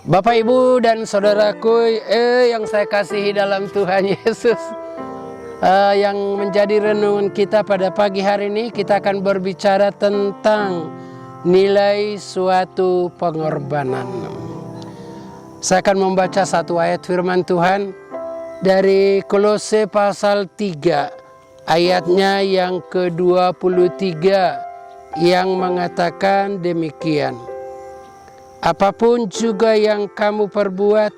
Bapak, Ibu, dan saudaraku yang saya kasihi dalam Tuhan Yesus, yang menjadi renungan kita pada pagi hari ini, kita akan berbicara tentang nilai suatu pengorbanan. Saya akan membaca satu ayat firman Tuhan dari Kolose pasal 3, ayatnya yang ke-23, yang mengatakan demikian. Apapun juga yang kamu perbuat,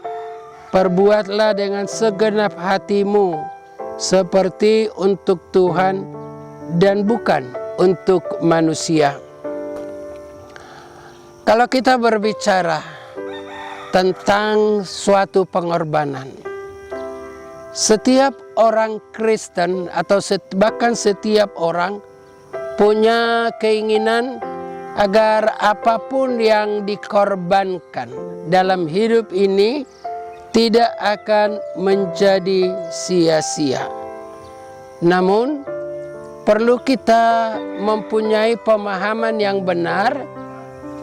perbuatlah dengan segenap hatimu, seperti untuk Tuhan dan bukan untuk manusia. Kalau kita berbicara tentang suatu pengorbanan, setiap orang Kristen atau bahkan setiap orang punya keinginan agar apapun yang dikorbankan dalam hidup ini tidak akan menjadi sia-sia. Namun, perlu kita mempunyai pemahaman yang benar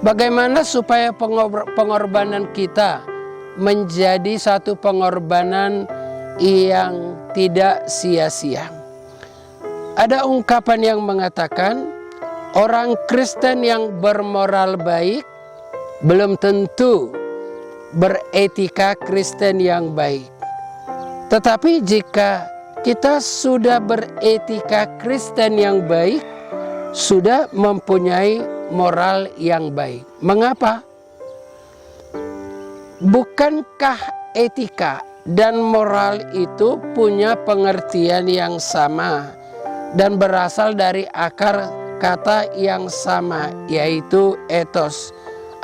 bagaimana supaya pengorbanan kita menjadi satu pengorbanan yang tidak sia-sia. Ada ungkapan yang mengatakan, orang Kristen yang bermoral baik belum tentu beretika Kristen yang baik. Tetapi jika kita sudah beretika Kristen yang baik, sudah mempunyai moral yang baik. Mengapa? Bukankah etika dan moral itu punya pengertian yang sama dan berasal dari akar kata yang sama, yaitu ethos,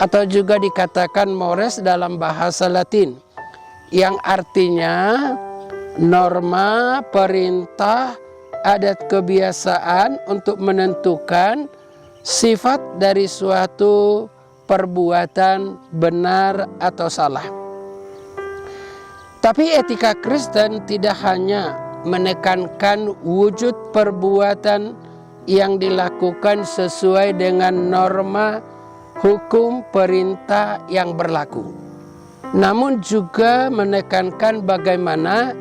atau juga dikatakan mores dalam bahasa Latin, yang artinya norma, perintah, adat, kebiasaan untuk menentukan sifat dari suatu perbuatan benar atau salah. Tapi etika Kristen tidak hanya menekankan wujud perbuatan yang dilakukan sesuai dengan norma hukum perintah yang berlaku, namun juga menekankan bagaimana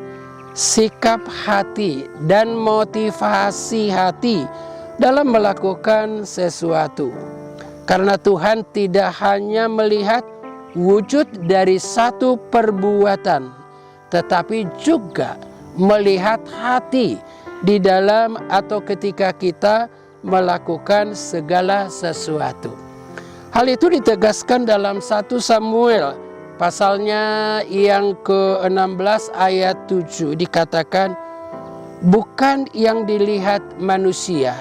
sikap hati dan motivasi hati dalam melakukan sesuatu. Karena Tuhan tidak hanya melihat wujud dari satu perbuatan, tetapi juga melihat hati di dalam atau ketika kita melakukan segala sesuatu. Hal itu ditegaskan dalam 1 Samuel pasalnya yang ke-16 ayat 7, dikatakan, bukan yang dilihat manusia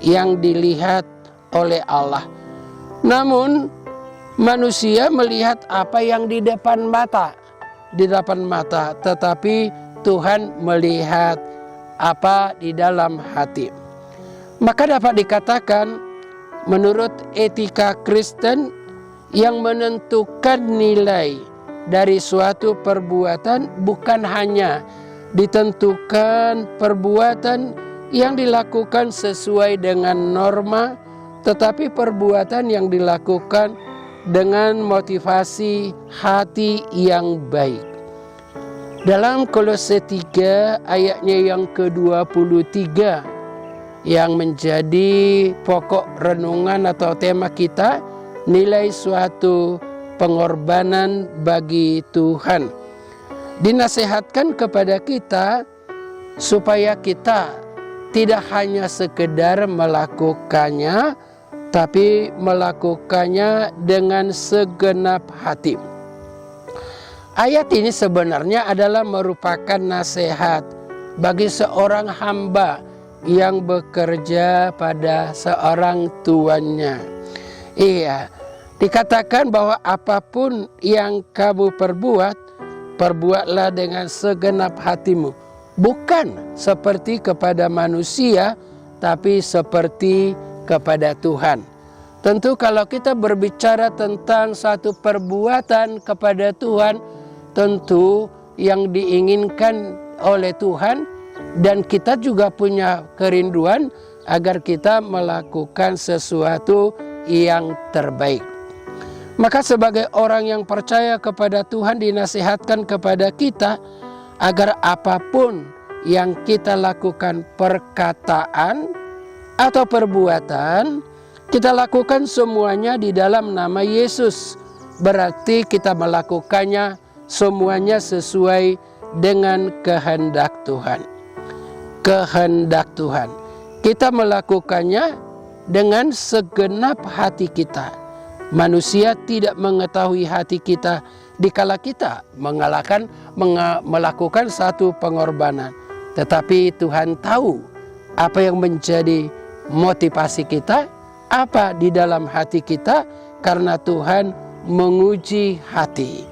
yang dilihat oleh Allah, namun manusia melihat apa yang di depan mata, tetapi Tuhan melihat apa di dalam hati. Maka dapat dikatakan, menurut etika Kristen, yang menentukan nilai dari suatu perbuatan bukan hanya ditentukan perbuatan yang dilakukan sesuai dengan norma, tetapi perbuatan yang dilakukan dengan motivasi hati yang baik. Dalam Kolose 3 ayatnya yang ke-23 yang menjadi pokok renungan atau tema kita, nilai suatu pengorbanan bagi Tuhan, dinasihatkan kepada kita supaya kita tidak hanya sekedar melakukannya, tapi melakukannya dengan segenap hati. Ayat ini sebenarnya adalah merupakan nasihat bagi seorang hamba yang bekerja pada seorang tuannya. Iya, dikatakan bahwa apapun yang kamu perbuat, perbuatlah dengan segenap hatimu. Bukan seperti kepada manusia, tapi seperti kepada Tuhan. Tentu kalau kita berbicara tentang satu perbuatan kepada Tuhan, tentu yang diinginkan oleh Tuhan, dan kita juga punya kerinduan agar kita melakukan sesuatu yang terbaik. Maka sebagai orang yang percaya kepada Tuhan, dinasihatkan kepada kita agar apapun yang kita lakukan, perkataan atau perbuatan, kita lakukan semuanya di dalam nama Yesus. Berarti kita melakukannya semuanya sesuai dengan kehendak Tuhan. Kehendak Tuhan. Kita melakukannya dengan segenap hati kita. Manusia tidak mengetahui hati kita dikala kita melakukan satu pengorbanan. Tetapi Tuhan tahu apa yang menjadi motivasi kita, apa di dalam hati kita, karena Tuhan menguji hati.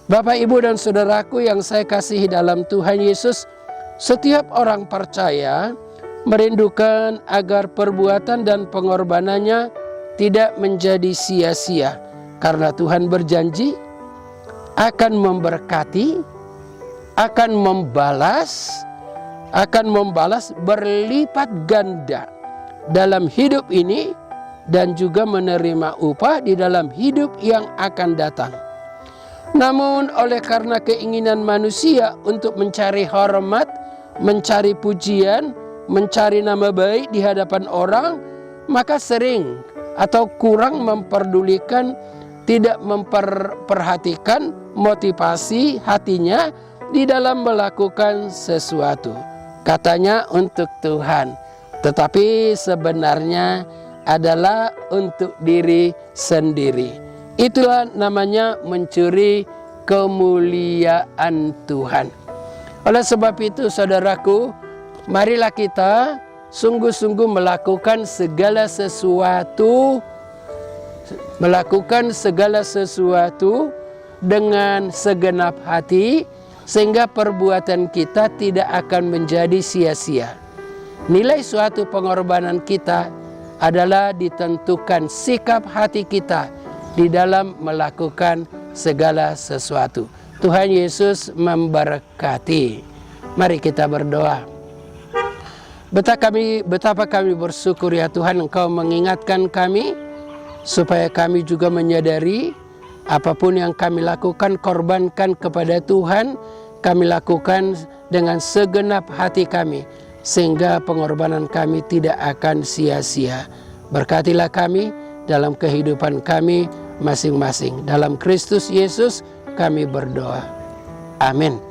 Bapak, Ibu, dan saudaraku yang saya kasihi dalam Tuhan Yesus, setiap orang percaya merindukan agar perbuatan dan pengorbanannya tidak menjadi sia-sia, karena Tuhan berjanji akan memberkati, akan membalas berlipat ganda dalam hidup ini, dan juga menerima upah di dalam hidup yang akan datang. Namun oleh karena keinginan manusia untuk mencari hormat, mencari pujian, mencari nama baik di hadapan orang, maka sering atau kurang memperdulikan, tidak memperhatikan motivasi hatinya di dalam melakukan sesuatu. Katanya untuk Tuhan, tetapi sebenarnya adalah untuk diri sendiri. Itulah namanya mencuri kemuliaan Tuhan. Oleh sebab itu, saudaraku, marilah kita sungguh-sungguh melakukan segala sesuatu dengan segenap hati, sehingga perbuatan kita tidak akan menjadi sia-sia. Nilai suatu pengorbanan kita adalah ditentukan sikap hati kita di dalam melakukan segala sesuatu. Tuhan Yesus memberkati. Mari kita berdoa. Betapa kami bersyukur ya Tuhan, Engkau mengingatkan kami supaya kami juga menyadari apapun yang kami lakukan, korbankan kepada Tuhan, kami lakukan dengan segenap hati kami, sehingga pengorbanan kami tidak akan sia-sia. Berkatilah kami dalam kehidupan kami masing-masing. Dalam Kristus Yesus kami berdoa. Amin.